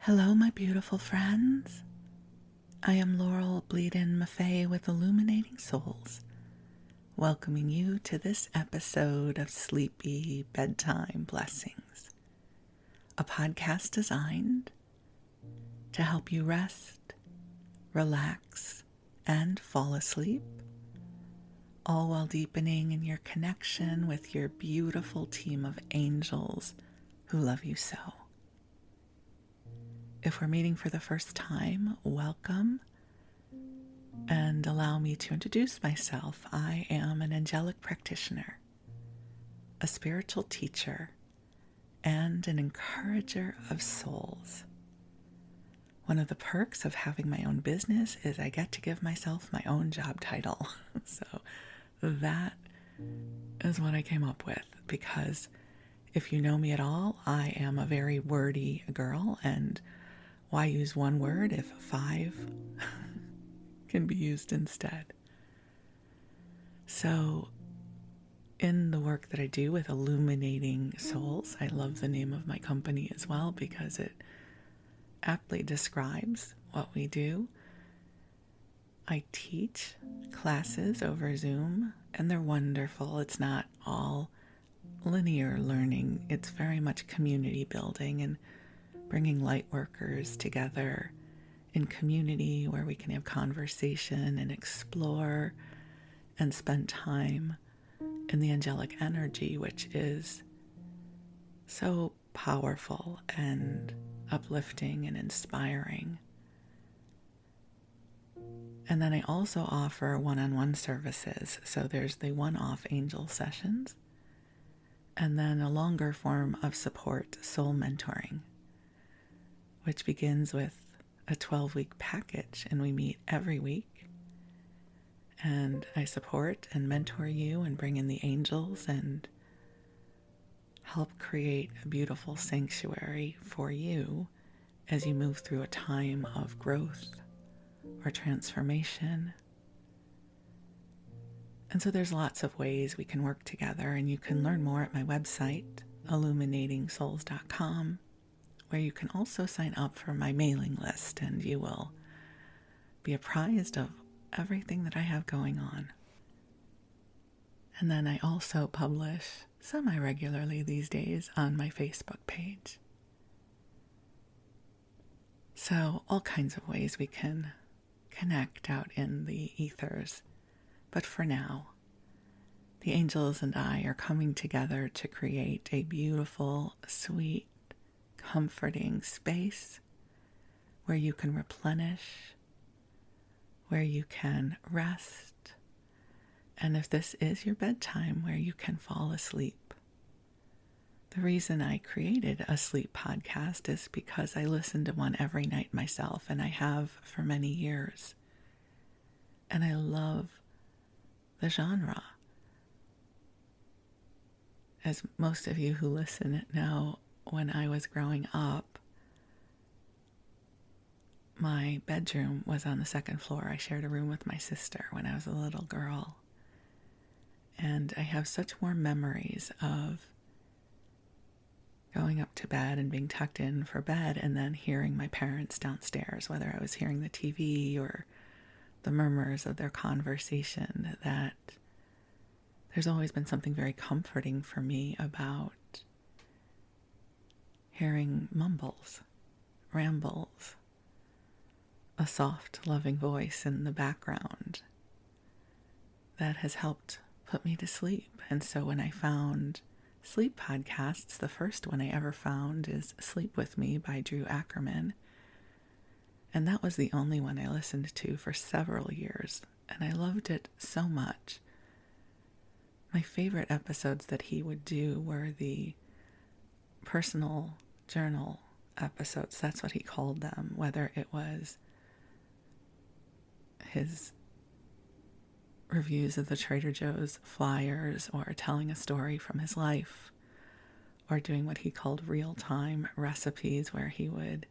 Hello, my beautiful friends. I am Laurel Bleadon-Maffei with Illuminating Souls, welcoming you to this episode of Sleepy Bedtime Blessings, a podcast designed to help you rest, relax, and fall asleep, all while deepening in your connection with your beautiful team of angels who love you so. If we're meeting for the first time, welcome, and allow me to introduce myself. I am an angelic practitioner, a spiritual teacher, and an encourager of souls. One of the perks of having my own business is I get to give myself my own job title. So that is what I came up with, because if you know me at all, I am a very wordy girl, and why use one word if 5 can be used instead? So in the work that I do with Illuminating Souls, I love the name of my company as well because it aptly describes what we do. I teach classes over Zoom, and they're wonderful. It's not all linear learning. It's very much community building and bringing light workers together in community where we can have conversation and explore and spend time in the angelic energy, which is so powerful and uplifting and inspiring. And then I also offer one-on-one services. So there's the one-off angel sessions, and then a longer form of support, soul mentoring, which begins with a 12-week package, and we meet every week. And I support and mentor you and bring in the angels and help create a beautiful sanctuary for you as you move through a time of growth or transformation. And so there's lots of ways we can work together, and you can learn more at my website, illuminatingSouls.com, where you can also sign up for my mailing list, and you will be apprised of everything that I have going on. And then I also publish semi-regularly these days on my Facebook page. So all kinds of ways we can connect out in the ethers. But for now, the angels and I are coming together to create a beautiful, sweet, comforting space where you can replenish, where you can rest, and if this is your bedtime, where you can fall asleep. The reason I created a sleep podcast is because I listen to one every night myself, and I have for many years. And I love the genre. As most of you who listen know, when I was growing up, my bedroom was on the second floor. I shared a room with my sister when I was a little girl. And I have such warm memories of going up to bed and being tucked in for bed and then hearing my parents downstairs, whether I was hearing the TV or the murmurs of their conversation, that there's always been something very comforting for me about hearing mumbles, rambles, a soft, loving voice in the background that has helped put me to sleep. And so when I found sleep podcasts, the first one I ever found is Sleep With Me by Drew Ackerman. And that was the only one I listened to for several years, and I loved it so much. My favorite episodes that he would do were the personal journal episodes. That's what he called them, whether it was his reviews of the Trader Joe's flyers or telling a story from his life, or doing what he called real-time recipes, where he would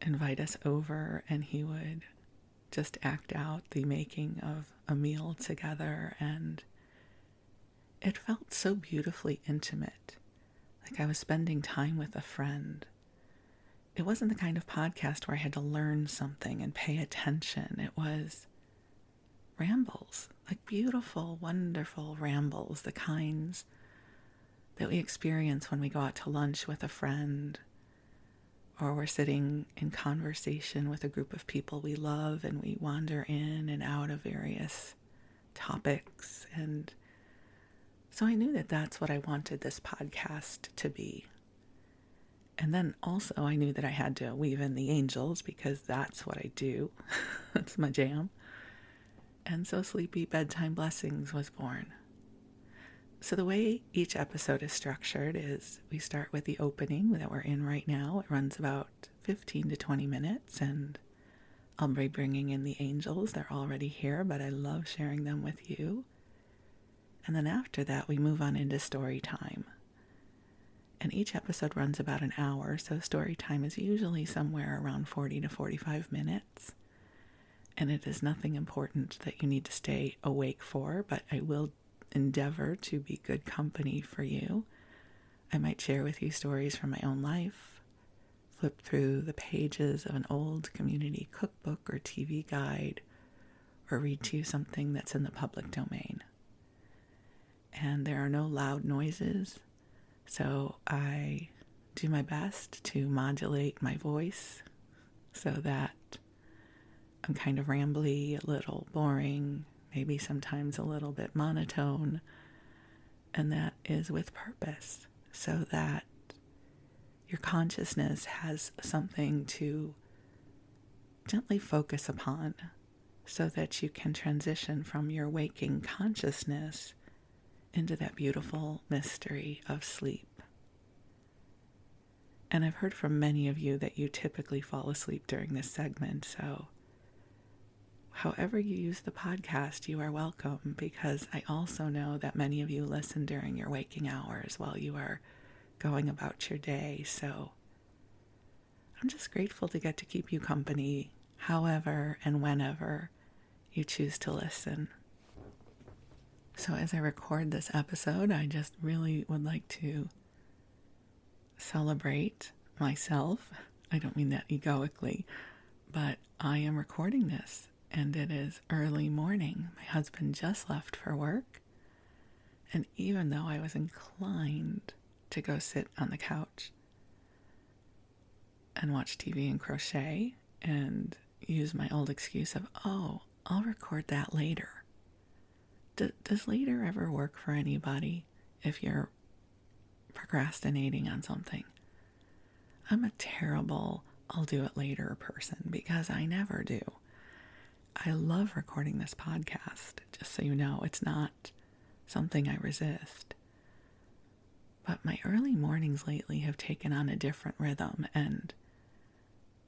invite us over and he would just act out the making of a meal together, and it felt so beautifully intimate, like I was spending time with a friend. it wasn't the kind of podcast where I had to learn something and pay attention. It was rambles, like beautiful, wonderful rambles, the kinds that we experience when we go out to lunch with a friend, or we're sitting in conversation with a group of people we love and we wander in and out of various topics. And so I knew that that's what I wanted this podcast to be. And then also I knew that I had to weave in the angels because that's what I do. That's my jam. And so Sleepy Bedtime Blessings was born. So the way each episode is structured is we start with the opening that we're in right now. It runs about 15 to 20 minutes, and I'll be bringing in the angels. They're already here, but I love sharing them with you. And then after that, we move on into story time. And each episode runs about an hour, so story time is usually somewhere around 40 to 45 minutes. And it is nothing important that you need to stay awake for, but I will endeavor to be good company for you. I might share with you stories from my own life, flip through the pages of an old community cookbook or TV guide, or read to you something that's in the public domain. And there are no loud noises, so I do my best to modulate my voice so that I'm kind of rambly, a little boring, maybe sometimes a little bit monotone, and that is with purpose, so that your consciousness has something to gently focus upon, so that you can transition from your waking consciousness into that beautiful mystery of sleep. And I've heard from many of you that you typically fall asleep during this segment, so however you use the podcast, you are welcome, because I also know that many of you listen during your waking hours while you are going about your day. So I'm just grateful to get to keep you company however and whenever you choose to listen. So as I record this episode, I just really would like to celebrate myself. I don't mean that egoically, but I am recording this. And it is early morning. My husband just left for work. And even though I was inclined to go sit on the couch and watch TV and crochet and use my old excuse of, I'll record that later. Does later ever work for anybody if you're procrastinating on something? I'm a terrible I'll do it later person because I never do. I love recording this podcast, just so you know. It's not something I resist. But my early mornings lately have taken on a different rhythm, and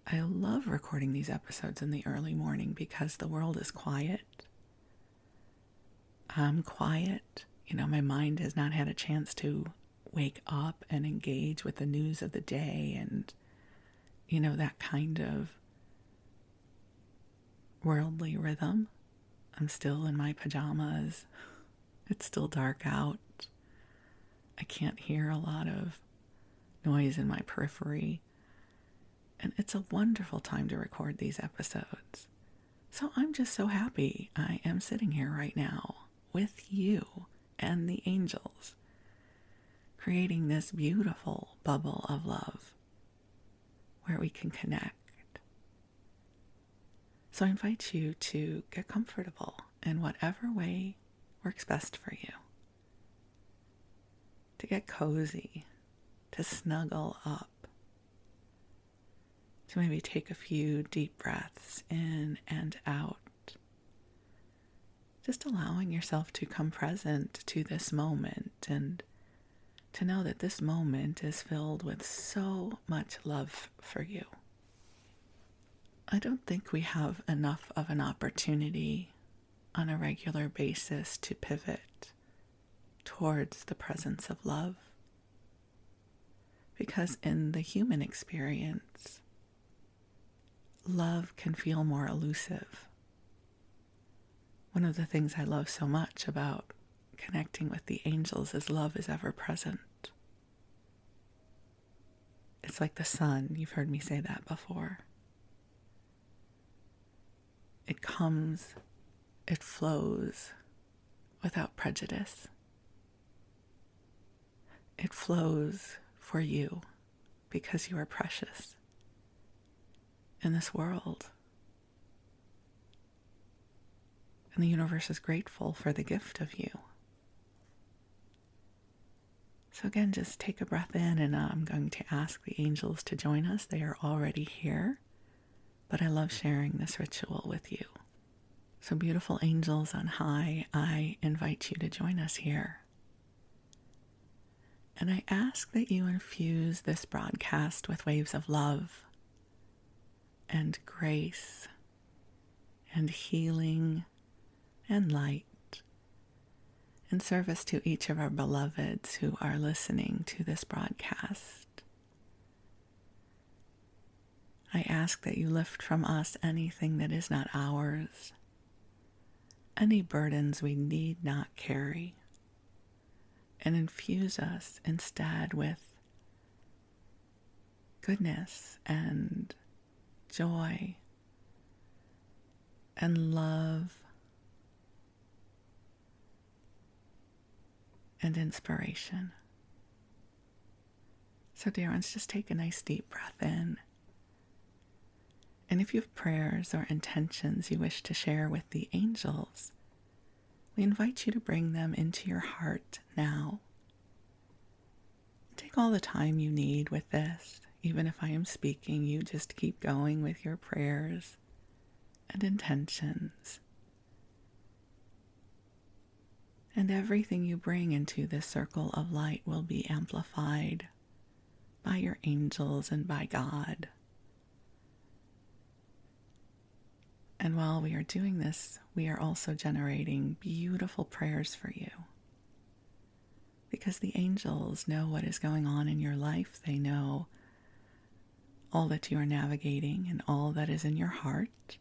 I love recording these episodes in the early morning because the world is quiet. I'm quiet. My mind has not had a chance to wake up and engage with the news of the day and, that kind of worldly rhythm. I'm still in my pajamas. It's still dark out. I can't hear a lot of noise in my periphery. And it's a wonderful time to record these episodes. So I'm just so happy I am sitting here right now with you and the angels, creating this beautiful bubble of love where we can connect. So I invite you to get comfortable in whatever way works best for you. To get cozy, to snuggle up, to maybe take a few deep breaths in and out. Just allowing yourself to come present to this moment and to know that this moment is filled with so much love for you. I don't think we have enough of an opportunity on a regular basis to pivot towards the presence of love. Because in the human experience, love can feel more elusive. One of the things I love so much about connecting with the angels is love is ever present. It's like the sun. You've heard me say that before. It comes, it flows without prejudice. It flows for you because you are precious in this world. And the universe is grateful for the gift of you. So again, just take a breath in, and I'm going to ask the angels to join us. They are already here, but I love sharing this ritual with you. So beautiful angels on high, I invite you to join us here. And I ask that you infuse this broadcast with waves of love and grace and healing and light in service to each of our beloveds who are listening to this broadcast. I ask that you lift from us anything that is not ours, any burdens we need not carry, and infuse us instead with goodness and joy and love and inspiration. So dear ones, just take a nice deep breath in. And if you have prayers or intentions you wish to share with the angels, we invite you to bring them into your heart now. Take all the time you need with this. Even if I am speaking, you just keep going with your prayers and intentions. And everything you bring into this circle of light will be amplified by your angels and by God. And while we are doing this, we are also generating beautiful prayers for you. Because the angels know what is going on in your life. They know all that you are navigating and all that is in your heart.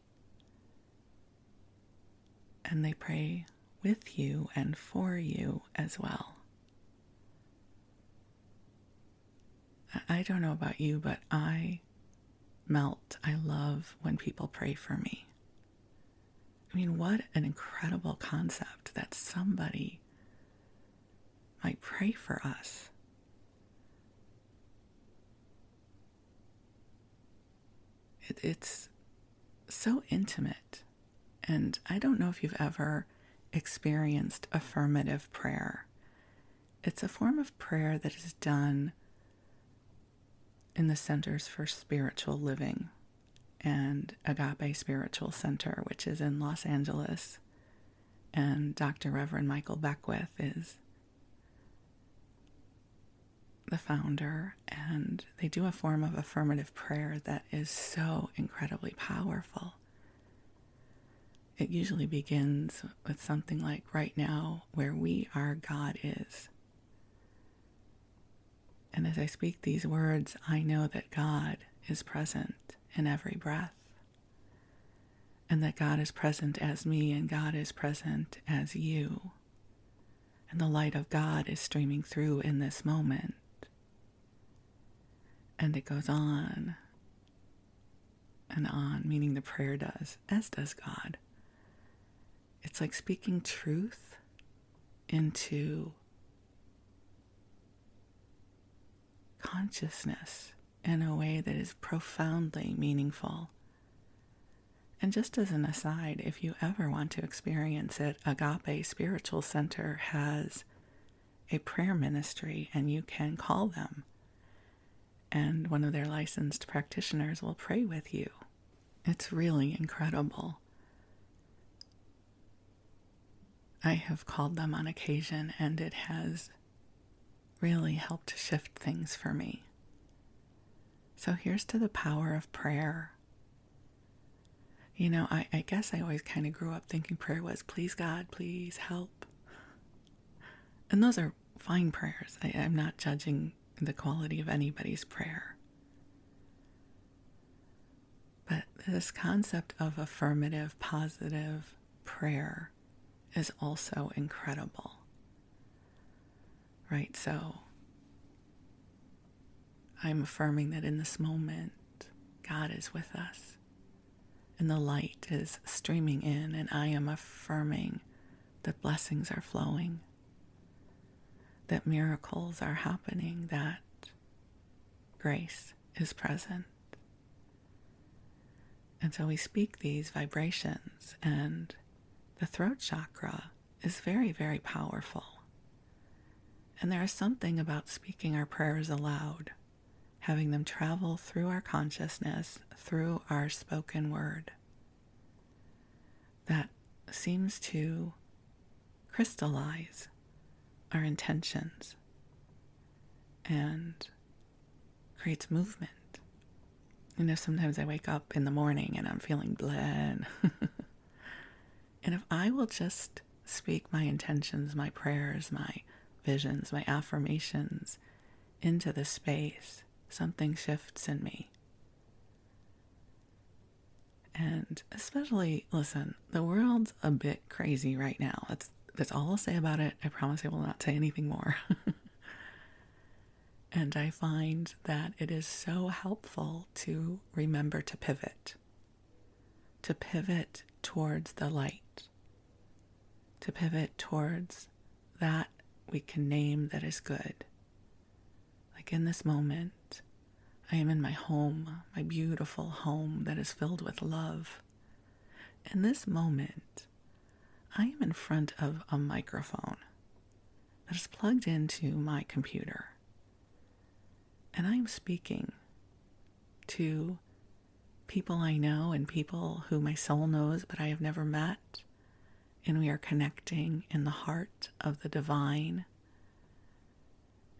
And they pray with you and for you as well. I don't know about you, but I melt. I love when people pray for me. I mean, what an incredible concept that somebody might pray for us. It's so intimate. And I don't know if you've ever experienced affirmative prayer. It's a form of prayer that is done in the Centers for Spiritual Living and Agape Spiritual Center, which is in Los Angeles. And Dr. Reverend Michael Beckwith is the founder, and they do a form of affirmative prayer that is so incredibly powerful. It usually begins with something like, right now, where we are, God is. And as I speak these words, I know that God is present in every breath. And that God is present as me, and God is present as you. And the light of God is streaming through in this moment. And it goes on and on, meaning the prayer does, as does God. It's like speaking truth into consciousness in a way that is profoundly meaningful. And just as an aside, if you ever want to experience it, Agape Spiritual Center has a prayer ministry, and you can call them. And one of their licensed practitioners will pray with you. It's really incredible. I have called them on occasion, and it has really helped shift things for me. So here's to the power of prayer. You know, I guess I always kind of grew up thinking prayer was, please God, please help. And those are fine prayers. I'm not judging the quality of anybody's prayer. But this concept of affirmative, positive prayer is also incredible. Right? So I'm affirming that in this moment, God is with us and the light is streaming in, and I am affirming that blessings are flowing, that miracles are happening, that grace is present. And so we speak these vibrations, and the throat chakra is very, very powerful. And there is something about speaking our prayers aloud, having them travel through our consciousness, through our spoken word, that seems to crystallize our intentions and creates movement. Sometimes I wake up in the morning and I'm feeling bleh. And if I will just speak my intentions, my prayers, my visions, my affirmations into the space, something shifts in me. And especially, listen, the world's a bit crazy right now. That's all I'll say about it. I promise I will not say anything more. And I find that it is so helpful to remember to pivot towards the light, to pivot towards that we can name that is good. Like in this moment, I am in my home, my beautiful home that is filled with love. In this moment, I am in front of a microphone that is plugged into my computer. And I am speaking to people I know and people who my soul knows but I have never met. And we are connecting in the heart of the divine.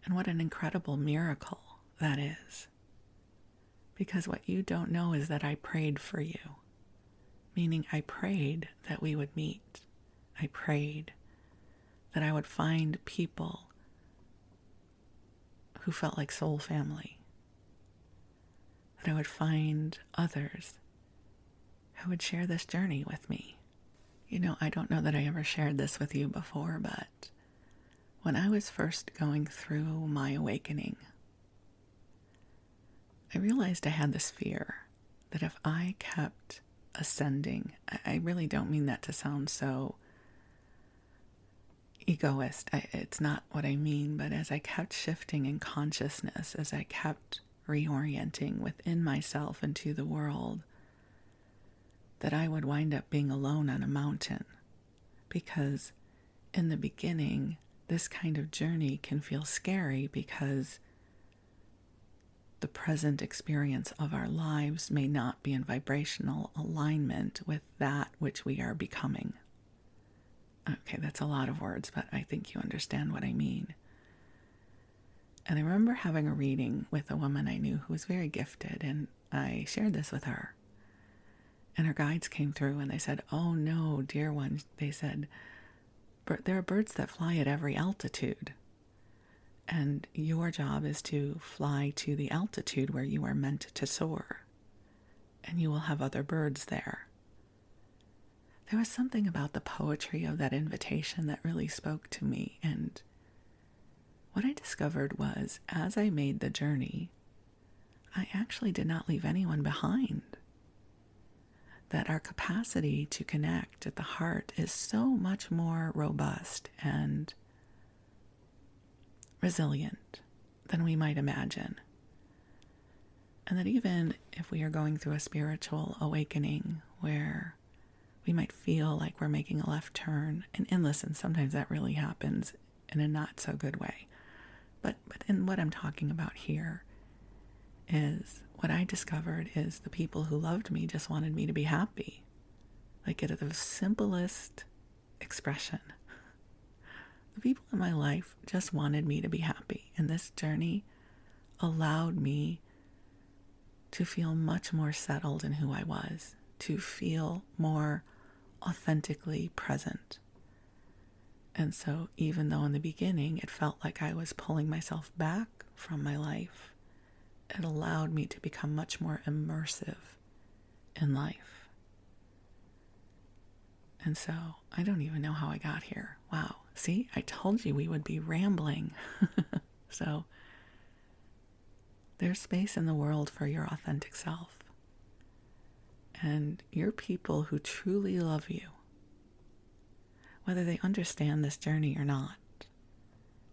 And what an incredible miracle that is. Because what you don't know is that I prayed for you. Meaning I prayed that we would meet. I prayed that I would find people who felt like soul family. That I would find others who would share this journey with me. I don't know that I ever shared this with you before, but when I was first going through my awakening, I realized I had this fear that if I kept ascending, I really don't mean that to sound so egoist. It's not what I mean, but as I kept shifting in consciousness, as I kept reorienting within myself and to the world, that I would wind up being alone on a mountain. Because in the beginning, this kind of journey can feel scary because the present experience of our lives may not be in vibrational alignment with that which we are becoming. Okay, that's a lot of words, but I think you understand what I mean. And I remember having a reading with a woman I knew who was very gifted, and I shared this with her. And her guides came through and they said, "Oh no, dear one," they said, "there are birds that fly at every altitude. And your job is to fly to the altitude where you are meant to soar. And you will have other birds there." There was something about the poetry of that invitation that really spoke to me. And what I discovered was, as I made the journey, I actually did not leave anyone behind. That our capacity to connect at the heart is so much more robust and resilient than we might imagine. And that even if we are going through a spiritual awakening where we might feel like we're making a left turn, and listen, sometimes that really happens in a not so good way. But in what I'm talking about here is what I discovered is the people who loved me just wanted me to be happy. Like at the simplest expression. The people in my life just wanted me to be happy. And this journey allowed me to feel much more settled in who I was, to feel more authentically present. And so even though in the beginning it felt like I was pulling myself back from my life, it allowed me to become much more immersive in life. And so I don't even know how I got here. Wow. See, I told you we would be rambling. So There's space in the world for your authentic self. And your people who truly love you, whether they understand this journey or not,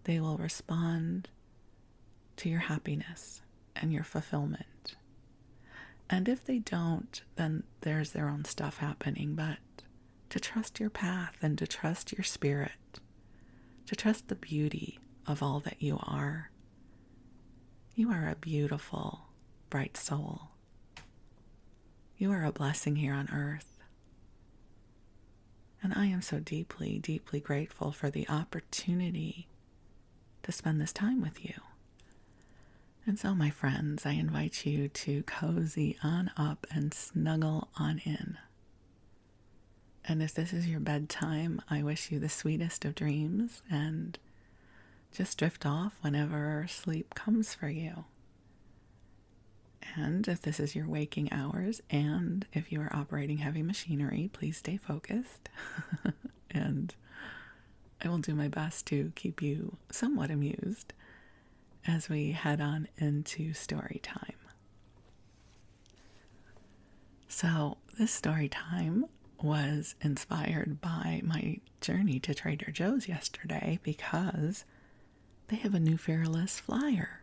they will respond to your happiness and your fulfillment. And if they don't, then there's their own stuff happening. But to trust your path and to trust your spirit, to trust the beauty of all that you are. You are a beautiful, bright soul. You are a blessing here on earth. And I am so deeply, deeply grateful for the opportunity to spend this time with you. And so, my friends, I invite you to cozy on up and snuggle on in. And if this is your bedtime, I wish you the sweetest of dreams and just drift off whenever sleep comes for you. And if this is your waking hours, and if you are operating heavy machinery, please stay focused. And I will do my best to keep you somewhat amused as we head on into story time. So this story time was inspired by my journey to Trader Joe's yesterday because they have a new Fearless flyer.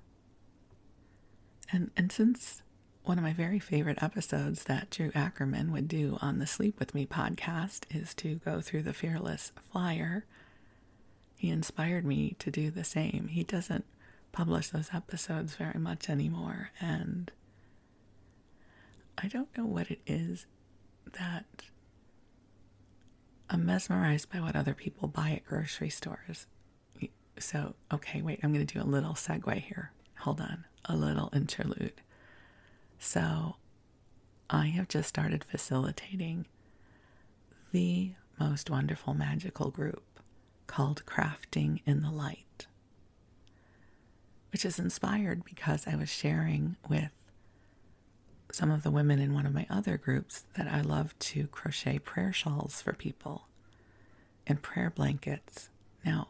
And since one of my very favorite episodes that Drew Ackerman would do on the Sleep With Me podcast is to go through the Fearless flyer, he inspired me to do the same. He doesn't publish those episodes very much anymore, and I don't know what it is that I'm mesmerized by what other people buy at grocery stores. So, okay, wait, I'm going to do a little segue here. Hold on, a little interlude. So, I have just started facilitating the most wonderful magical group called Crafting in the Light, which is inspired because I was sharing with some of the women in one of my other groups that I love to crochet prayer shawls for people and prayer blankets. Now,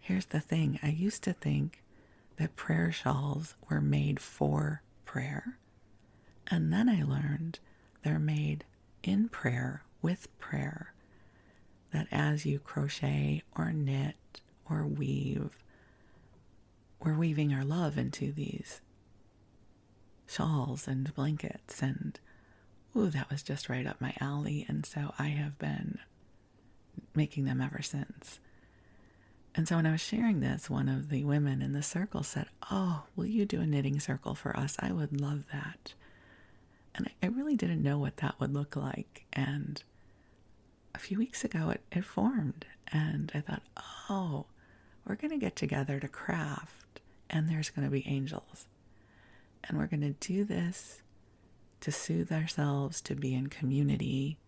here's the thing. I used to think that prayer shawls were made for prayer. And then I learned they're made in prayer with prayer. That as you crochet or knit or weave, we're weaving our love into these shawls and blankets. And ooh, that was just right up my alley. And so I have been making them ever since. And so when I was sharing this, one of the women in the circle said, "Oh, will you do a knitting circle for us? I would love that." And I really didn't know what that would look like. And a few weeks ago, it formed. And I thought, oh, we're going to get together to craft. And there's going to be angels. And we're going to do this to soothe ourselves, to be in community,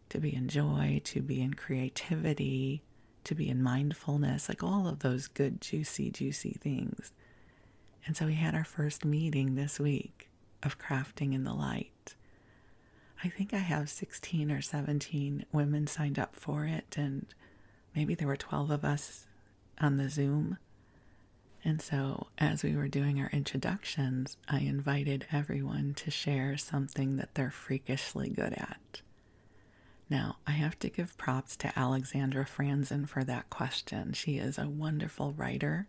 to be in joy, to be in creativity, to be in mindfulness, like all of those good, juicy, juicy things. And so we had our first meeting this week of Crafting in the Light. I think I have 16 or 17 women signed up for it, and maybe there were 12 of us on the Zoom. And so as we were doing our introductions, I invited everyone to share something that they're freakishly good at. Now, I have to give props to Alexandra Franzen for that question. She is a wonderful writer,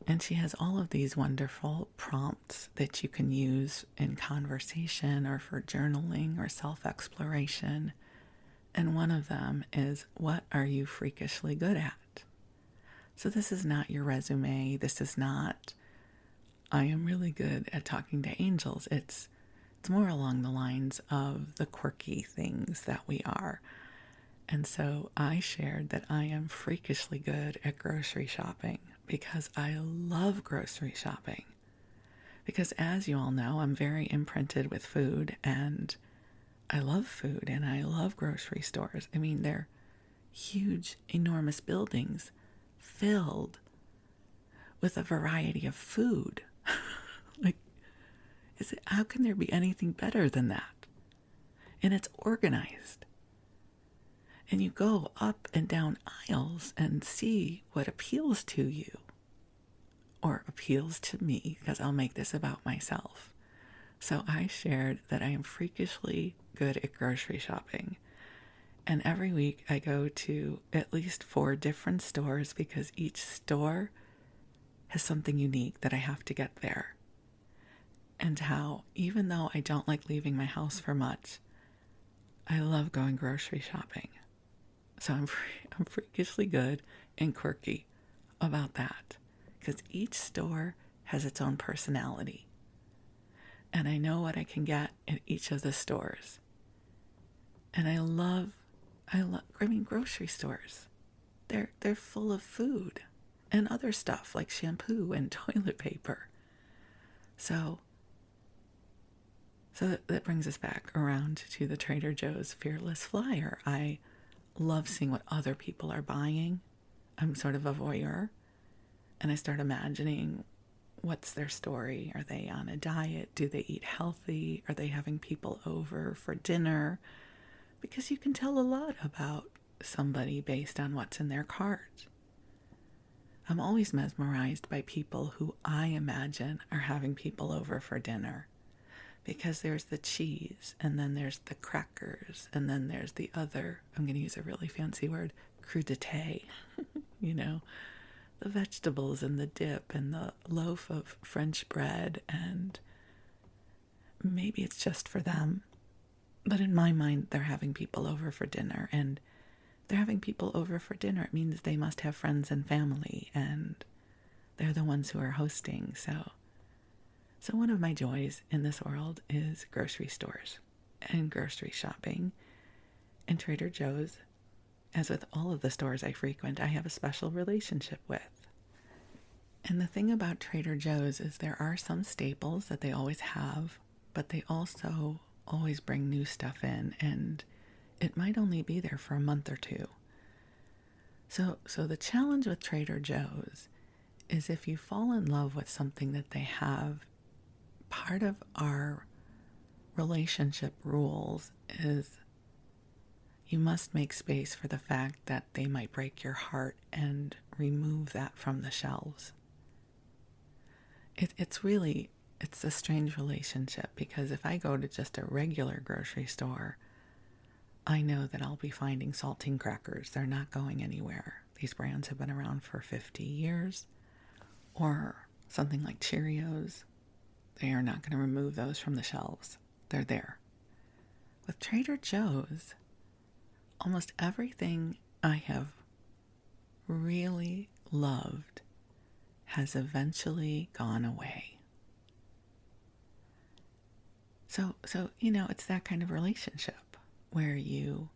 and she has all of these wonderful prompts that you can use in conversation or for journaling or self-exploration. And one of them is, what are you freakishly good at? So this is not your resume. This is not, I am really good at talking to angels. It's more along the lines of the quirky things that we are. And so I shared that I am freakishly good at grocery shopping because I love grocery shopping. Because as you all know, I'm very imprinted with food, and I love food and I love grocery stores. I mean, they're huge, enormous buildings filled with a variety of food. Like, how can there be anything better than that? And it's organized. And you go up and down aisles and see what appeals to you. or appeals to me because I'll make this about myself. So I shared that I am freakishly good at grocery shopping. And every week I go to at least 4 different stores because each store has something unique that I have to get there. And how, even though I don't like leaving my house for much, I love going grocery shopping. So I'm freakishly good and quirky about that because each store has its own personality. And I know what I can get at each of the stores. And I mean, grocery stores. They're full of food and other stuff like shampoo and toilet paper. So that brings us back around to the Trader Joe's Fearless Flyer. I love seeing what other people are buying. I'm sort of a voyeur, and I start imagining what's their story. Are they on a diet? Do they eat healthy? Are they having people over for dinner? Because you can tell a lot about somebody based on what's in their cart. I'm always mesmerized by people who I imagine are having people over for dinner. Because there's the cheese, and then there's the crackers, and then there's the other, I'm going to use a really fancy word, crudité, the vegetables and the dip and the loaf of French bread, and maybe it's just for them. But in my mind, they're having people over for dinner, and they're having people over for dinner. It means they must have friends and family, and they're the ones who are hosting. So one of my joys in this world is grocery stores and grocery shopping. And Trader Joe's, as with all of the stores I frequent, I have a special relationship with. And the thing about Trader Joe's is there are some staples that they always have, but they also always bring new stuff in, and it might only be there for a month or two. So the challenge with Trader Joe's is if you fall in love with something that they have, part of our relationship rules is you must make space for the fact that they might break your heart and remove that from the shelves. It's a strange relationship, because if I go to just a regular grocery store, I know that I'll be finding saltine crackers. They're not going anywhere. These brands have been around for 50 years. Or something like Cheerios. They are not going to remove those from the shelves. They're there. With Trader Joe's, almost everything I have really loved has eventually gone away. So it's that kind of relationship where you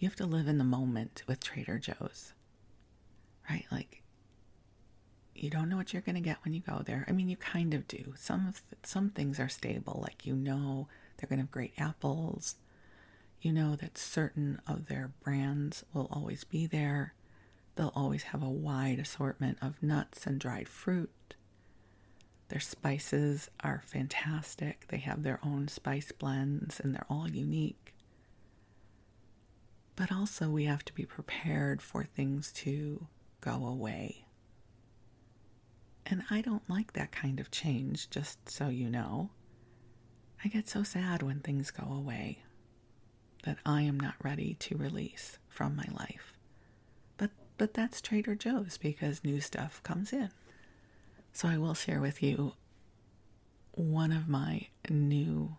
have to live in the moment with Trader Joe's, right? Like, you don't know what you're going to get when you go there. I mean, you kind of do. Some things are stable, like they're going to have great apples. You know that certain of their brands will always be there. They'll always have a wide assortment of nuts and dried fruit. Their spices are fantastic. They have their own spice blends, and they're all unique. But also we have to be prepared for things to go away. And I don't like that kind of change, just so you know. I get so sad when things go away that I am not ready to release from my life. But that's Trader Joe's, because new stuff comes in. So I will share with you one of my new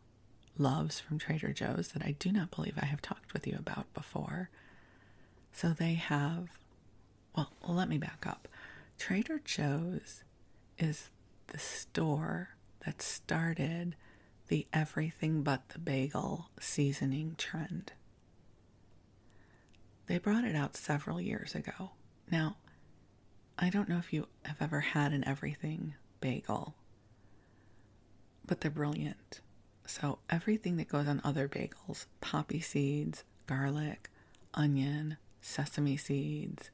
loves from Trader Joe's that I do not believe I have talked with you about before. So they have, let me back up. Trader Joe's is the store that started the everything but the bagel seasoning trend. They brought it out several years ago. Now, I don't know if you have ever had an everything bagel, but they're brilliant. So everything that goes on other bagels, poppy seeds, garlic, onion, sesame seeds,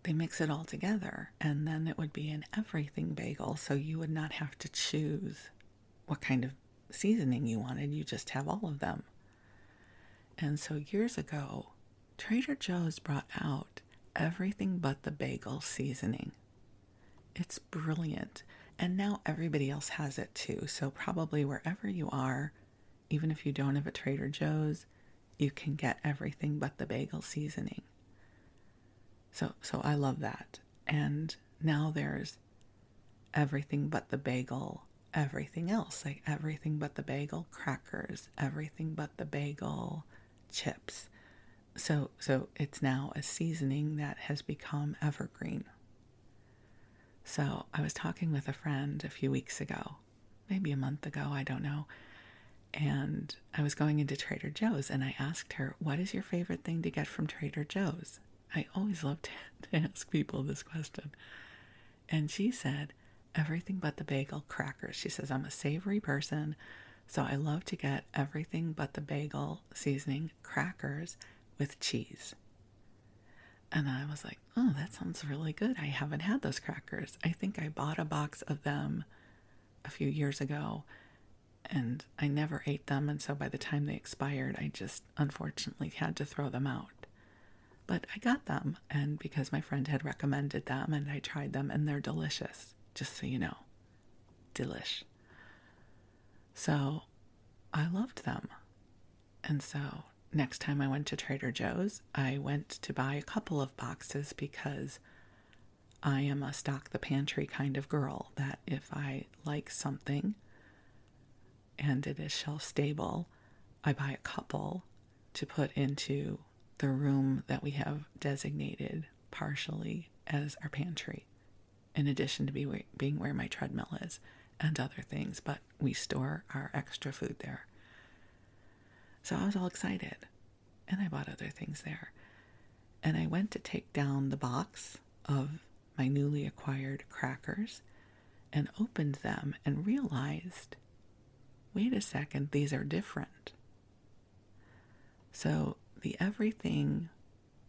they mix it all together, and then it would be an everything bagel, so you would not have to choose what kind of seasoning you wanted. You just have all of them. And so years ago, Trader Joe's brought out everything but the bagel seasoning. It's brilliant. And now everybody else has it too. So probably wherever you are, even if you don't have a Trader Joe's, you can get everything but the bagel seasoning. So I love that. And now there's everything but the bagel, everything else, like everything but the bagel crackers, everything but the bagel chips. So it's now a seasoning that has become evergreen. So I was talking with a friend a few weeks ago, maybe a month ago, I don't know. And I was going into Trader Joe's and I asked her, what is your favorite thing to get from Trader Joe's? I always love to ask people this question. And she said, everything but the bagel crackers. She says, I'm a savory person, so I love to get everything but the bagel seasoning crackers with cheese. And I was like, oh, that sounds really good. I haven't had those crackers. I think I bought a box of them a few years ago, and I never ate them. And so by the time they expired, I just unfortunately had to throw them out. But I got them, and because my friend had recommended them, and I tried them, and they're delicious, just so you know. Delish. So I loved them. And so next time I went to Trader Joe's, I went to buy a couple of boxes because I am a stock the pantry kind of girl, that if I like something and it is shelf stable, I buy a couple to put into the room that we have designated partially as our pantry, in addition to being where my treadmill is and other things, but we store our extra food there. So I was all excited, and I bought other things there. And I went to take down the box of my newly acquired crackers and opened them and realized, wait a second, these are different. So the everything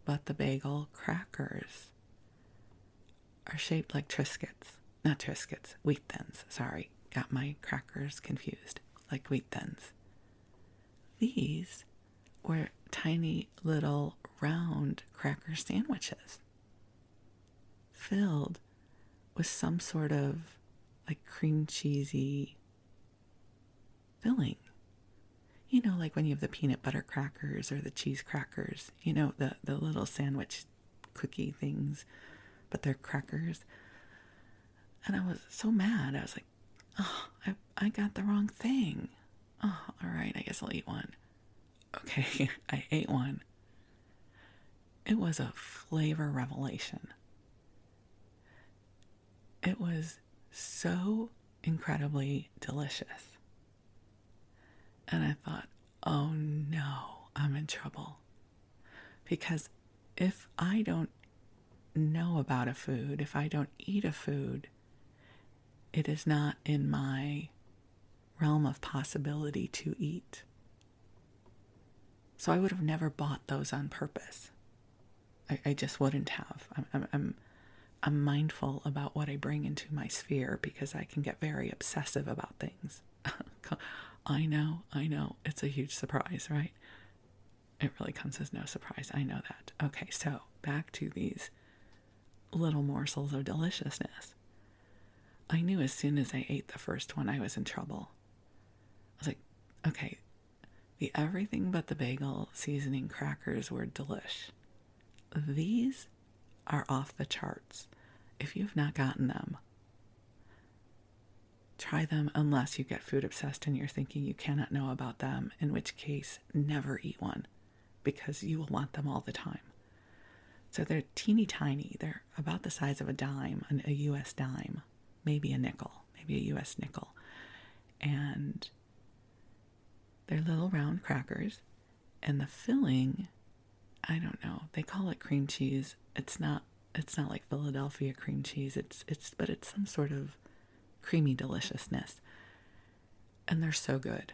but the bagel crackers are shaped like Triscuits. Not Triscuits, Wheat Thins. Sorry, got my crackers confused. Like Wheat Thins. These were tiny little round cracker sandwiches filled with some sort of like cream cheesy filling. You know, like when you have the peanut butter crackers or the cheese crackers, you know, the little sandwich cookie things, but they're crackers. And I was so mad. I was like, oh, I got the wrong thing. Oh, all right, I guess I'll eat one. Okay, I ate one. It was a flavor revelation. It was so incredibly delicious. And I thought, oh no, I'm in trouble. Because if I don't know about a food, if I don't eat a food, it is not in my realm of possibility to eat. So I would have never bought those on purpose. I just wouldn't have. I'm mindful about what I bring into my sphere because I can get very obsessive about things. I know. It's a huge surprise, right? It really comes as no surprise. I know that. Okay, so back to these little morsels of deliciousness. I knew as soon as I ate the first one, I was in trouble. I was like, okay, the everything but the bagel seasoning crackers were delish. These are off the charts. If you've not gotten them, try them unless you get food obsessed and you're thinking you cannot know about them, in which case never eat one because you will want them all the time. So they're teeny tiny. They're about the size of a dime, a US dime, maybe a nickel, maybe a US nickel. And they're little round crackers, and the filling, I don't know, they call it cream cheese. It's not like Philadelphia cream cheese. But it's some sort of creamy deliciousness. And they're so good.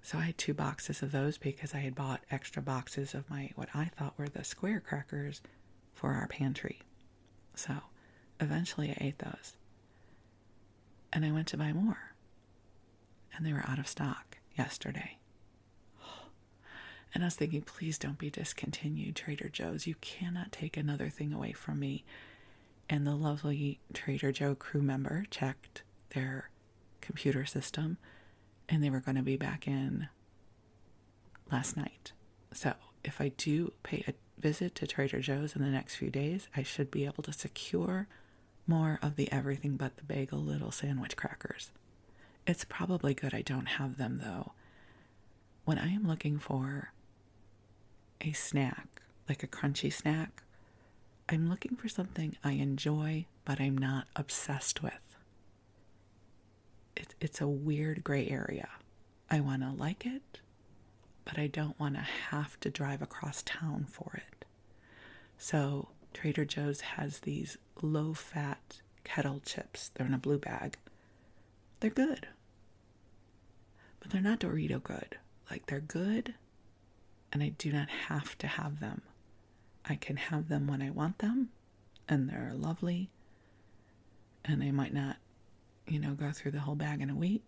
So I had 2 boxes of those because I had bought extra boxes of my, what I thought were the square crackers for our pantry. So eventually I ate those. And I went to buy more. And they were out of stock yesterday. And I was thinking, please don't be discontinued, Trader Joe's. You cannot take another thing away from me. and the lovely Trader Joe crew member checked their computer system, and they were going to be back in last night. So if I do pay a visit to Trader Joe's in the next few days, I should be able to secure more of the everything but the bagel little sandwich crackers. It's probably good I don't have them, though. When I am looking for a snack, like a crunchy snack, I'm looking for something I enjoy, but I'm not obsessed with. It's a weird gray area. I want to like it, but I don't want to have to drive across town for it. So Trader Joe's has these low-fat kettle chips. They're in a blue bag. They're good, but they're not Dorito good. Like, they're good, and I do not have to have them. I can have them when I want them, and they're lovely, and I might not, go through the whole bag in a week,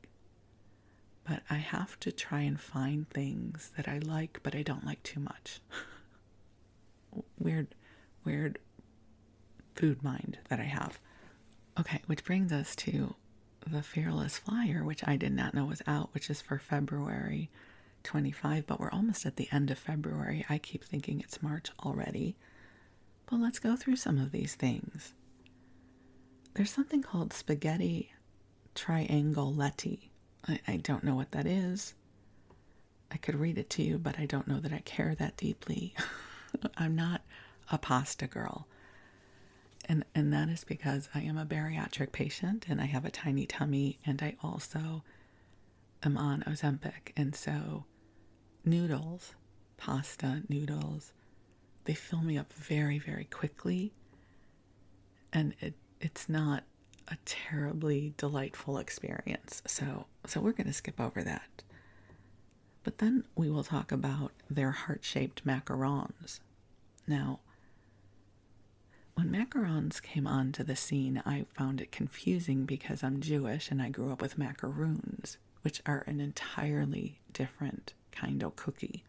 but I have to try and find things that I like, but I don't like too much. Weird food mind that I have. Okay, which brings us to the Fearless Flyer, which I did not know was out, which is for February 25, but we're almost at the end of February. I keep thinking it's March already. But let's go through some of these things. There's something called spaghetti triangoletti. I don't know what that is. I could read it to you, but I don't know that I care that deeply. I'm not a pasta girl. And that is because I am a bariatric patient and I have a tiny tummy, and I also am on Ozempic. And so noodles, pasta, noodles, they fill me up very, very quickly. And it's not a terribly delightful experience. So we're going to skip over that. But then we will talk about their heart-shaped macarons. Now, when macarons came onto the scene, I found it confusing because I'm Jewish and I grew up with macaroons, which are an entirely different kind of cookie.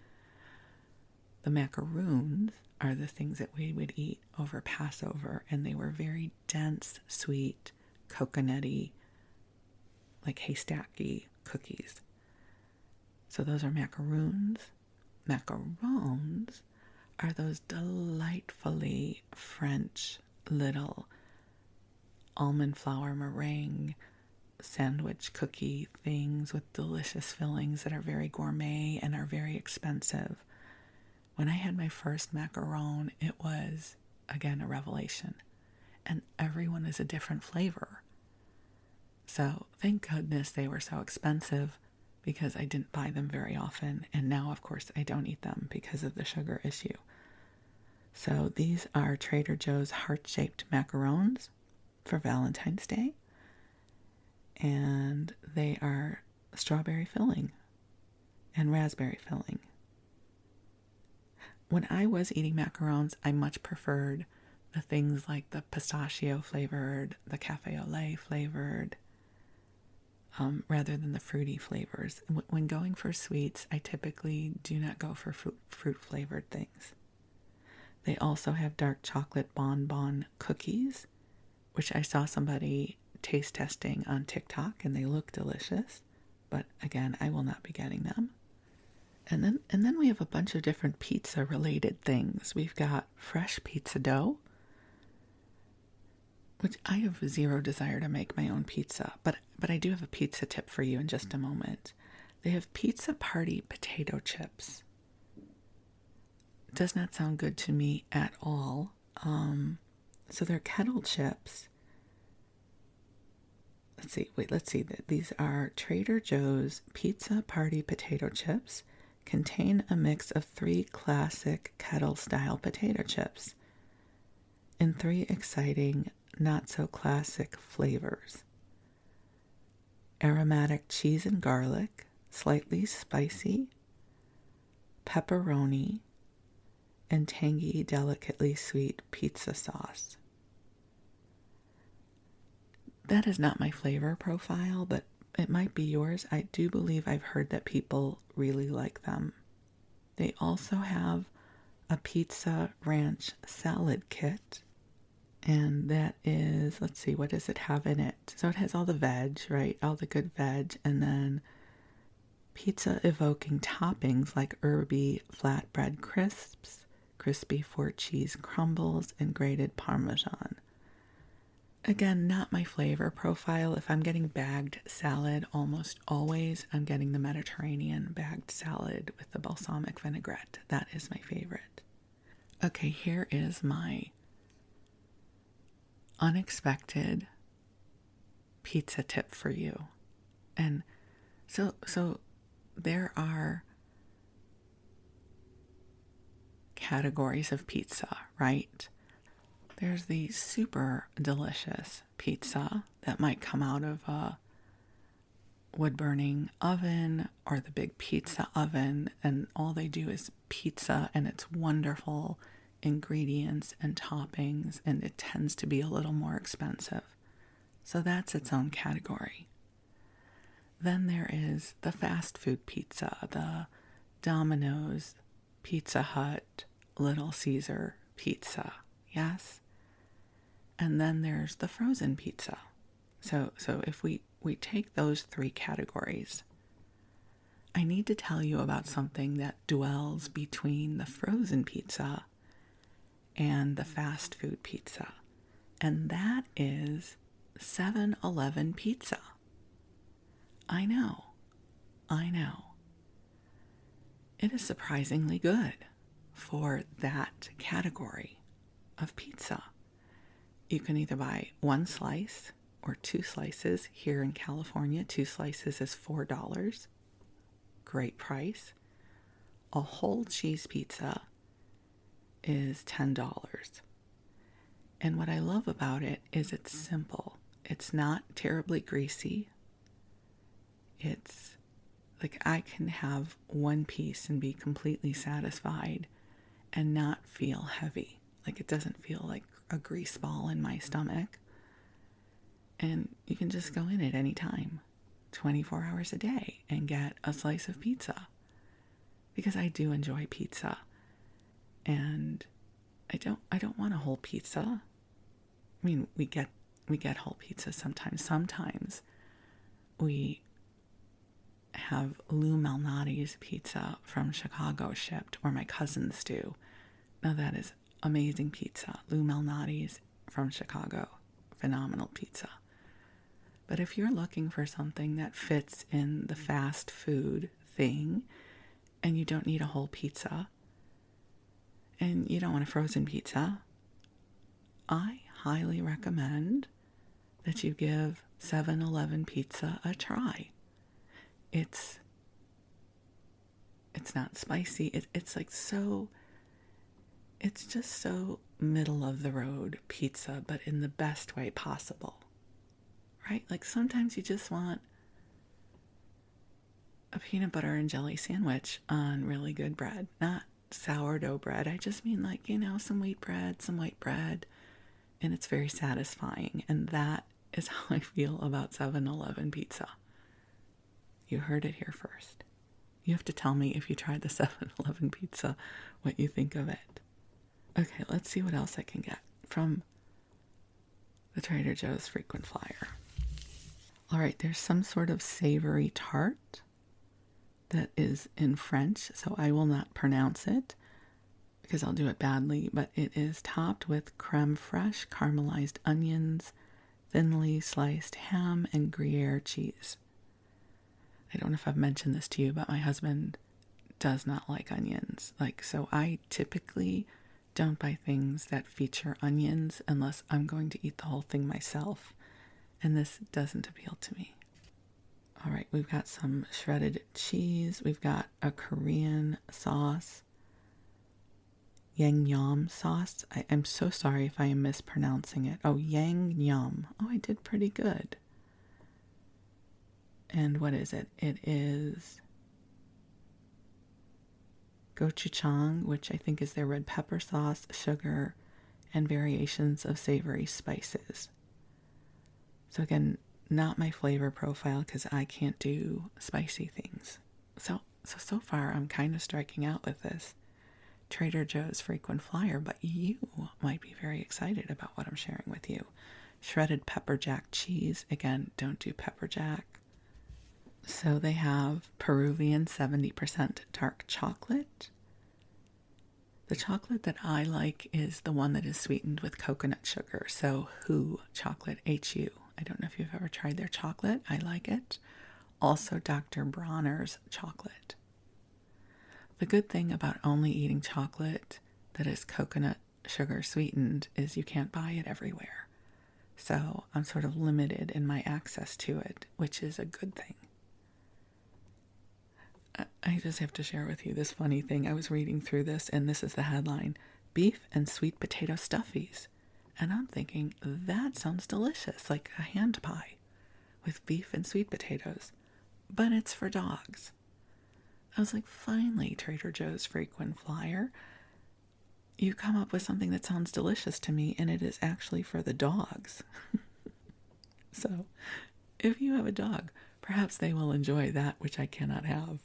The macaroons are the things that we would eat over Passover, and they were very dense, sweet, coconutty, like haystacky cookies. So those are macaroons. Macarons are those delightfully French little almond flour meringue sandwich cookie things with delicious fillings that are very gourmet and are very expensive. When I had my first macaron, it was, again, a revelation. And everyone is a different flavor. So thank goodness they were so expensive, because I didn't buy them very often. And now, of course, I don't eat them because of the sugar issue. So these are Trader Joe's heart-shaped macarons for Valentine's Day. And they are strawberry filling and raspberry filling. When I was eating macarons, I much preferred the things like the pistachio flavored, the cafe au lait flavored, rather than the fruity flavors. When going for sweets, I typically do not go for fruit flavored things. They also have dark chocolate bonbon cookies, which I saw somebody taste testing on TikTok, and they look delicious. But again, I will not be getting them. And then we have a bunch of different pizza related things. We've got fresh pizza dough, which I have zero desire to make my own pizza, but I do have a pizza tip for you in just a moment. They have pizza party potato chips. Does not sound good to me at all. So they're kettle chips. Let's see. These are Trader Joe's pizza party potato chips. Contain a mix of 3 classic kettle-style potato chips in 3 exciting, not-so-classic flavors. Aromatic cheese and garlic, slightly spicy, pepperoni, and tangy, delicately sweet pizza sauce. That is not my flavor profile, but it might be yours. I do believe I've heard that people really like them. They also have a pizza ranch salad kit, And that is, let's see, what does it have in it? So it has all the veg, right? All the good veg. And then pizza evoking toppings like herby flatbread crisps, crispy Fort cheese crumbles, and grated Parmesan. Again, not my flavor profile. If I'm getting bagged salad, almost always I'm getting the Mediterranean bagged salad with the balsamic vinaigrette. That is my favorite. Okay, here is my unexpected pizza tip for you. And so there are categories of pizza, right? There's the super delicious pizza that might come out of a wood-burning oven or the big pizza oven, and all they do is pizza, and it's wonderful ingredients and toppings, and it tends to be a little more expensive. So that's its own category. Then there is the fast food pizza, the Domino's, Pizza Hut, Little Caesar pizza. Yes? And then there's the frozen pizza. So if we take those three categories, I need to tell you about something that dwells between the frozen pizza and the fast food pizza. And that is 7-Eleven pizza. I know. It is surprisingly good for that category of pizza. You can either buy one slice or two slices. Here in California, 2 slices is $4. Great price. A whole cheese pizza is $10. And what I love about it is it's simple. It's not terribly greasy. It's like I can have one piece and be completely satisfied and not feel heavy. Like it doesn't feel like a grease ball in my stomach. And you can just go in at any time, 24 hours a day, and get a slice of pizza. Because I do enjoy pizza. And I don't want a whole pizza. I mean, we get whole pizza sometimes. Sometimes we have Lou Malnati's pizza from Chicago shipped, or my cousins do. Now that is amazing pizza. Lou Malnati's from Chicago. Phenomenal pizza. But if you're looking for something that fits in the fast food thing, and you don't need a whole pizza, and you don't want a frozen pizza, I highly recommend that you give 7-Eleven pizza a try. It's not spicy. It's like so, it's just so middle of the road pizza, but in the best way possible. Right? Like sometimes you just want a peanut butter and jelly sandwich on really good bread, not sourdough bread. I just mean like, some wheat bread, some white bread, and it's very satisfying. And that is how I feel about 7-Eleven pizza. You heard it here first. You have to tell me if you tried the 7-Eleven pizza, what you think of it. Okay, let's see what else I can get from the Trader Joe's frequent flyer. All right, there's some sort of savory tart that is in French, so I will not pronounce it because I'll do it badly, but it is topped with creme fraiche, caramelized onions, thinly sliced ham, and Gruyere cheese. I don't know if I've mentioned this to you, but my husband does not like onions. So I typically don't buy things that feature onions unless I'm going to eat the whole thing myself. And this doesn't appeal to me. All right, we've got some shredded cheese. We've got a Korean sauce, Yangnyeom sauce. I'm so sorry if I am mispronouncing it. Oh, Yangnyeom. Oh, I did pretty good. And what is it? It is gochujang, which I think is their red pepper sauce, sugar, and variations of savory spices. So again, not my flavor profile because I can't do spicy things. So far I'm kind of striking out with this. Trader Joe's frequent flyer, but you might be very excited about what I'm sharing with you. Shredded pepper jack cheese. Again, don't do pepper jack. So they have Peruvian 70% dark chocolate. The chocolate that I like is the one that is sweetened with coconut sugar. So Hu chocolate, H-U. I don't know if you've ever tried their chocolate. I like it. Also Dr. Bronner's chocolate. The good thing about only eating chocolate that is coconut sugar sweetened is you can't buy it everywhere. So I'm sort of limited in my access to it, which is a good thing. I just have to share with you this funny thing. I was reading through this, and this is the headline: beef and sweet potato stuffies. And I'm thinking, that sounds delicious, like a hand pie with beef and sweet potatoes. But it's for dogs. I was like, finally, Trader Joe's frequent flyer. You come up with something that sounds delicious to me, and it is actually for the dogs. So, if you have a dog, perhaps they will enjoy that which I cannot have.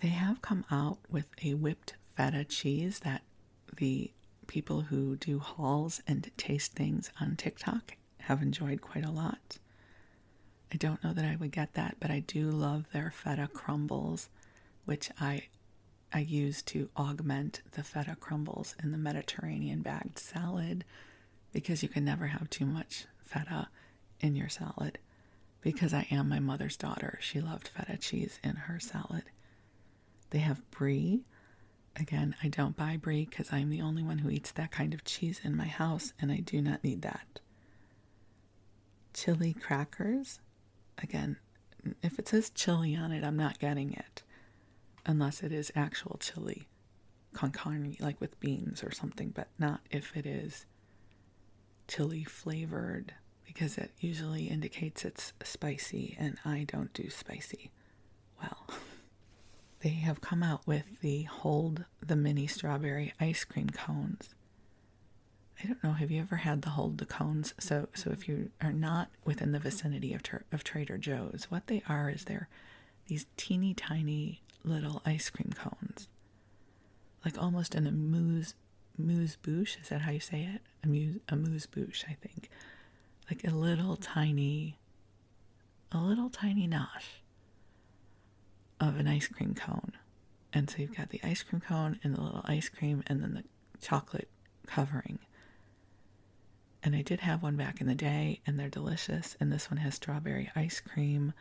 They have come out with a whipped feta cheese that the people who do hauls and taste things on TikTok have enjoyed quite a lot. I don't know that I would get that, but I do love their feta crumbles, which I use to augment the feta crumbles in the Mediterranean bagged salad, because you can never have too much feta in your salad, because I am my mother's daughter. She loved feta cheese in her salad. They have brie. Again, I don't buy brie because I'm the only one who eats that kind of cheese in my house, and I do not need that. Chili crackers. Again, if it says chili on it, I'm not getting it. Unless it is actual chili con carne, like with beans or something, but not if it is chili flavored, because it usually indicates it's spicy, and I don't do spicy well. They have come out with the Hold the Mini Strawberry Ice Cream Cones. I don't know, have you ever had the Hold the Cones? So if you are not within the vicinity of Trader Joe's, what they are is they're these teeny tiny little ice cream cones. Like almost an amuse-bouche, is that how you say it? Amuse-bouche, I think. Like a little tiny nosh of an ice cream cone. And so you've got the ice cream cone and the little ice cream and then the chocolate covering. And I did have one back in the day, and they're delicious. And this one has strawberry ice cream,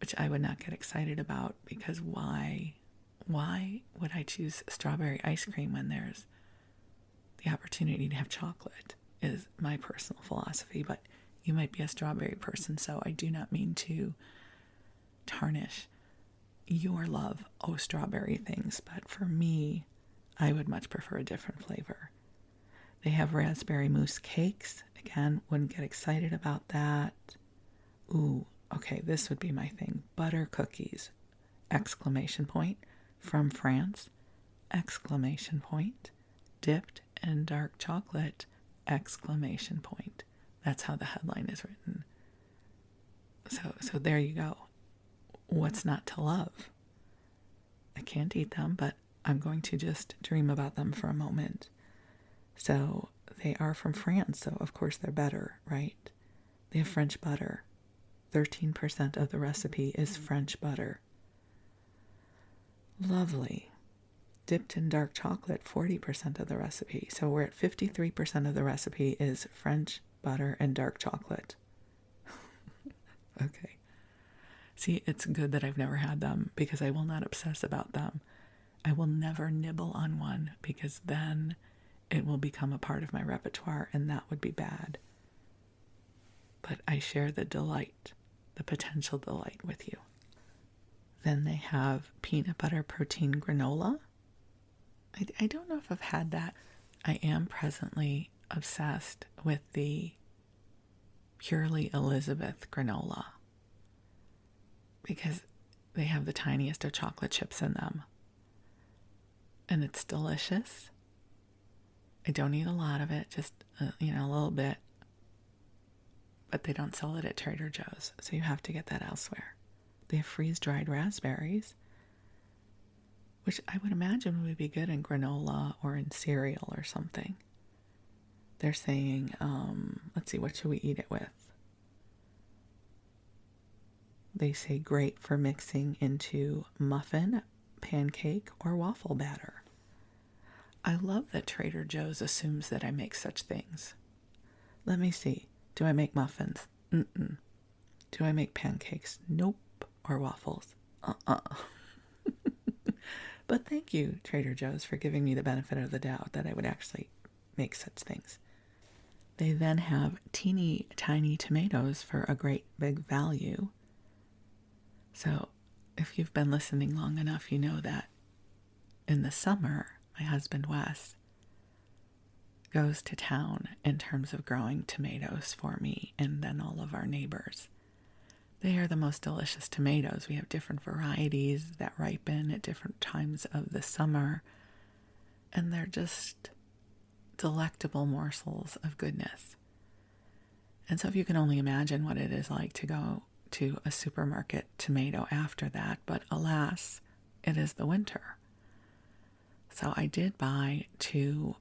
which I would not get excited about, because why would I choose strawberry ice cream when there's the opportunity to have chocolate, is my personal philosophy. But you might be a strawberry person, so I do not mean to tarnish your love of strawberry things, but for me, I would much prefer a different flavor. They have raspberry mousse cakes. Again, wouldn't get excited about that. Ooh, okay, this would be my thing. Butter cookies, exclamation point, from France, exclamation point, dipped in dark chocolate, exclamation point. That's how the headline is written. So there you go. What's not to love? I can't eat them, but I'm going to just dream about them for a moment. So they are from France, so of course they're better, right? They have French butter. 13% of the recipe is French butter. Lovely. Dipped in dark chocolate, 40% of the recipe. So we're at 53% of the recipe is French butter and dark chocolate. Okay. See, it's good that I've never had them, because I will not obsess about them. I will never nibble on one, because then it will become a part of my repertoire, and that would be bad. But I share the delight, the potential delight with you. Then they have peanut butter protein granola. I don't know if I've had that. I am presently obsessed with the Purely Elizabeth granola, because they have the tiniest of chocolate chips in them. And it's delicious. I don't eat a lot of it, just, a little bit. But they don't sell it at Trader Joe's, so you have to get that elsewhere. They have freeze-dried raspberries. which I would imagine would be good in granola or in cereal or something. They're saying, let's see, what should we eat it with? They say great for mixing into muffin, pancake, or waffle batter. I love that Trader Joe's assumes that I make such things. Let me see. Do I make muffins? Mm-mm. Do I make pancakes? Nope. Or waffles? But thank you, Trader Joe's, for giving me the benefit of the doubt that I would actually make such things. They then have teeny tiny tomatoes for a great big value. So if you've been listening long enough, you know that in the summer, my husband Wes goes to town in terms of growing tomatoes for me and then all of our neighbors. They are the most delicious tomatoes. We have different varieties that ripen at different times of the summer, and they're just delectable morsels of goodness. And so if you can only imagine what it is like to go to a supermarket tomato after that, but alas, it is the winter. So I did buy 2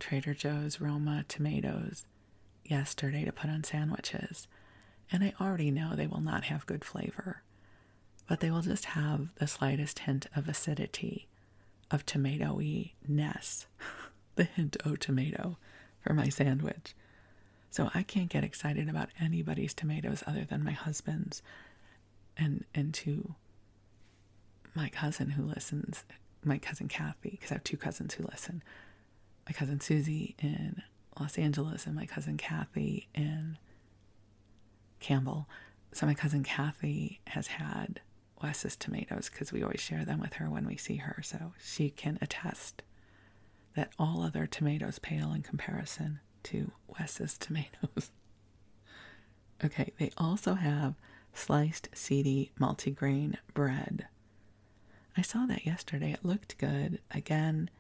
Trader Joe's Roma tomatoes yesterday to put on sandwiches. And I already know they will not have good flavor, but they will just have the slightest hint of acidity, of tomato-y-ness, the hint o' tomato for my sandwich. So I can't get excited about anybody's tomatoes other than my husband's and to my cousin who listens, my cousin Kathy, because I have 2 cousins who listen. My cousin Susie in Los Angeles and my cousin Kathy in Campbell. So my cousin Kathy has had Wes's tomatoes because we always share them with her when we see her. So she can attest that all other tomatoes pale in comparison to Wes's tomatoes. Okay, they also have sliced seedy multigrain bread. I saw that yesterday. It looked good. Again,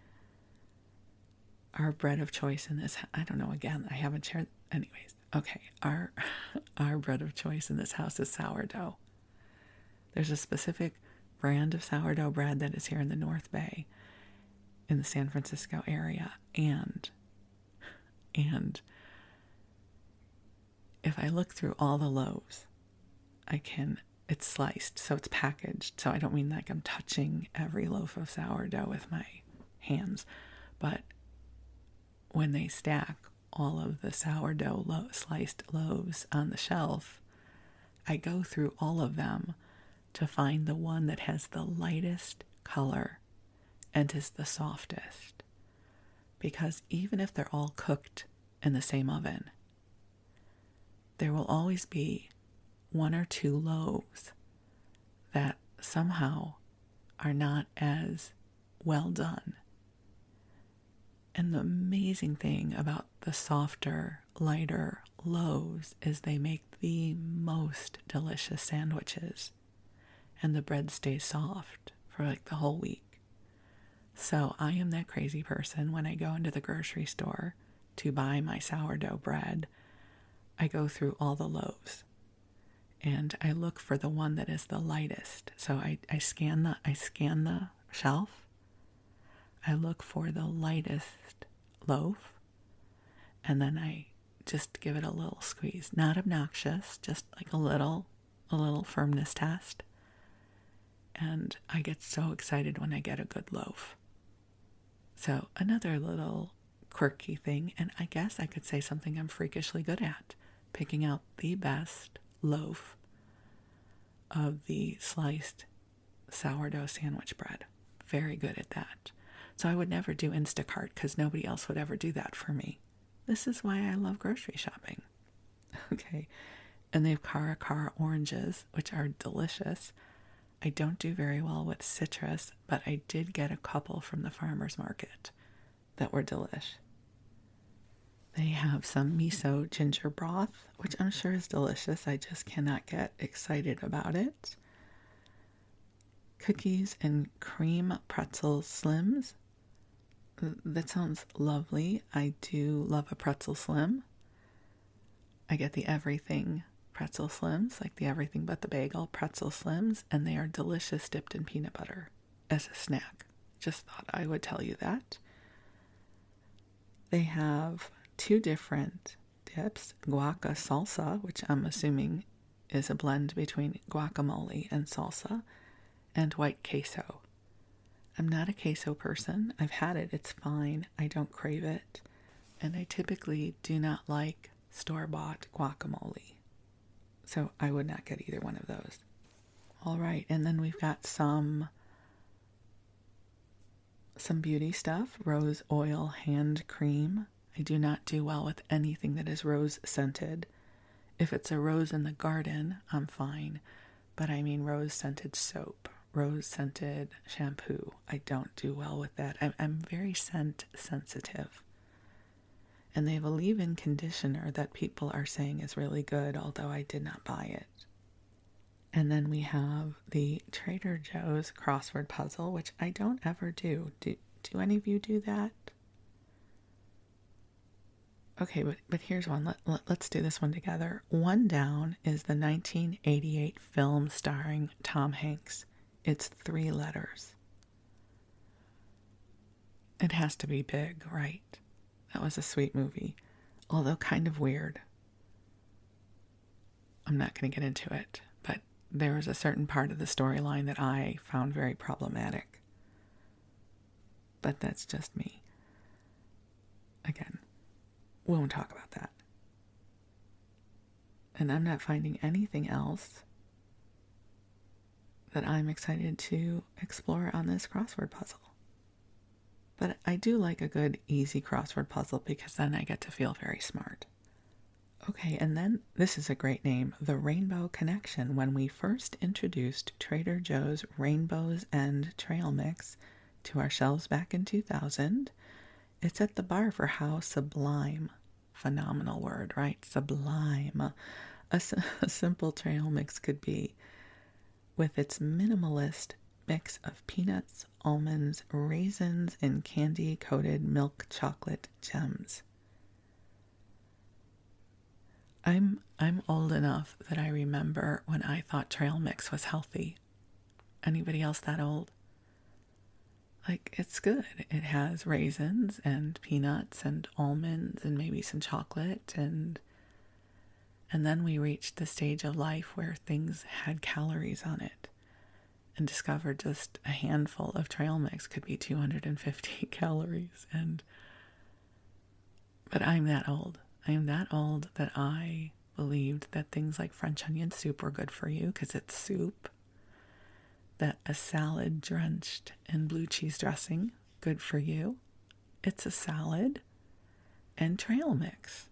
our bread of choice in this, I don't know, again, I haven't shared, anyways. Okay, our bread of choice in this house is sourdough. There's a specific brand of sourdough bread that is here in the North Bay, in the San Francisco area, and if I look through all the loaves, it's sliced, so it's packaged, so I don't mean like I'm touching every loaf of sourdough with my hands, but when they stack all of the sourdough sliced loaves on the shelf, I go through all of them to find the one that has the lightest color and is the softest. Because even if they're all cooked in the same oven, there will always be 1 or 2 loaves that somehow are not as well done. And the amazing thing about the softer, lighter loaves is they make the most delicious sandwiches. And the bread stays soft for like the whole week. So I am that crazy person when I go into the grocery store to buy my sourdough bread. I go through all the loaves and I look for the one that is the lightest. So I scan the shelf. I look for the lightest loaf, and then I just give it a little squeeze. Not obnoxious, just like a little firmness test. And I get so excited when I get a good loaf. So another little quirky thing, and I guess I could say something I'm freakishly good at, picking out the best loaf of the sliced sourdough sandwich bread. Very good at that. So I would never do Instacart because nobody else would ever do that for me. This is why I love grocery shopping. Okay. And they have Cara oranges, which are delicious. I don't do very well with citrus, but I did get a couple from the farmer's market that were delish. They have some miso ginger broth, which I'm sure is delicious. I just cannot get excited about it. Cookies and cream pretzel slims. That sounds lovely. I do love a pretzel slim. I get the everything pretzel slims, like the everything but the bagel pretzel slims, and they are delicious dipped in peanut butter. as a snack. Just thought I would tell you that. They have 2 different dips, guaca salsa, which I'm assuming is a blend between guacamole and salsa, and white queso. I'm not a queso person. I've had it. It's fine. I don't crave it. And I typically do not like store-bought guacamole. So I would not get either one of those. All right. And then we've got some beauty stuff. Rose oil hand cream. I do not do well with anything that is rose scented. If it's a rose in the garden, I'm fine. But I mean rose scented soap, rose scented shampoo. I don't do well with that. I'm very scent sensitive. And they have a leave-in conditioner that people are saying is really good, although I did not buy it. And then we have the Trader Joe's crossword puzzle, which I don't ever do. Do any of you do that? Okay, but here's one. Let's do this one together. One down is the 1988 film starring Tom Hanks. It's 3 letters. It has to be big, right? That was a sweet movie, although kind of weird. I'm not going to get into it, but there was a certain part of the storyline that I found very problematic. But that's just me. Again, we won't talk about that. And I'm not finding anything else that I'm excited to explore on this crossword puzzle. But I do like a good, easy crossword puzzle because then I get to feel very smart. Okay, and then this is a great name, The Rainbow Connection. When we first introduced Trader Joe's Rainbow's End trail mix to our shelves back in 2000, it set the bar for how sublime, phenomenal word, right? Sublime, a simple trail mix could be, with its minimalist mix of peanuts, almonds, raisins, and candy-coated milk chocolate gems. I'm old enough that I remember when I thought trail mix was healthy. Anybody else that old? Like, it's good. It has raisins and peanuts and almonds and maybe some chocolate, and then we reached the stage of life where things had calories on it, and discovered just a handful of trail mix could be 250 calories. But I'm that old. I am that old that I believed that things like French onion soup were good for you because it's soup. That a salad drenched in blue cheese dressing, good for you. It's a salad. And trail mix,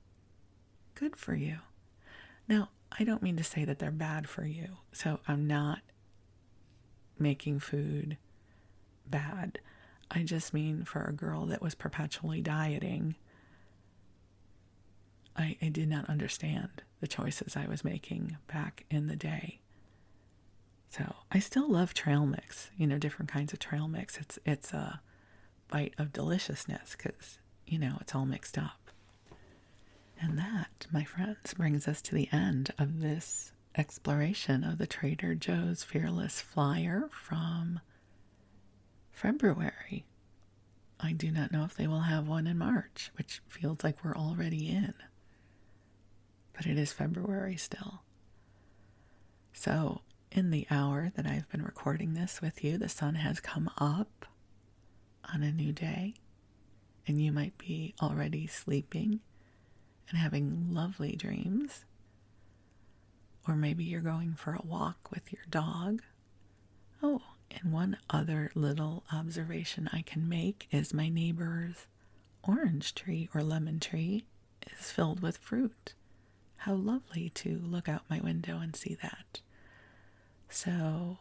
good for you. Now, I don't mean to say that they're bad for you. So I'm not making food bad. I just mean for a girl that was perpetually dieting, I did not understand the choices I was making back in the day. So I still love trail mix, different kinds of trail mix. It's a bite of deliciousness because, it's all mixed up. And that, my friends, brings us to the end of this exploration of the Trader Joe's Fearless Flyer from February. I do not know if they will have one in March, which feels like we're already in. But it is February still. So, in the hour that I've been recording this with you, the sun has come up on a new day, and you might be already sleeping and having lovely dreams. Or maybe you're going for a walk with your dog. Oh, and one other little observation I can make is my neighbor's orange tree or lemon tree is filled with fruit. How lovely to look out my window and see that. So,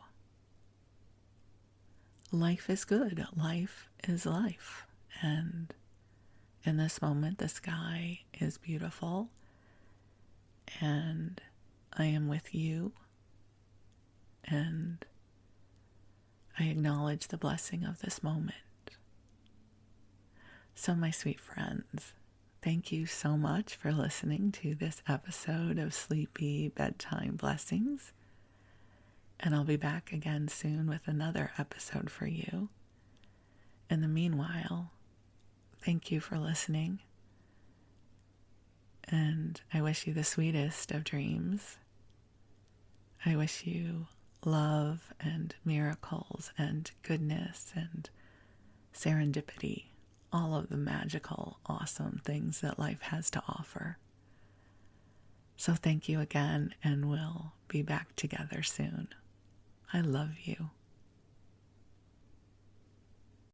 life is good. Life is life. And in this moment, the sky is beautiful. And I am with you. And I acknowledge the blessing of this moment. So, my sweet friends, thank you so much for listening to this episode of Sleepy Bedtime Blessings. And I'll be back again soon with another episode for you. In the meanwhile, thank you for listening. And I wish you the sweetest of dreams. I wish you love and miracles and goodness and serendipity, all of the magical, awesome things that life has to offer. So thank you again, and we'll be back together soon. I love you.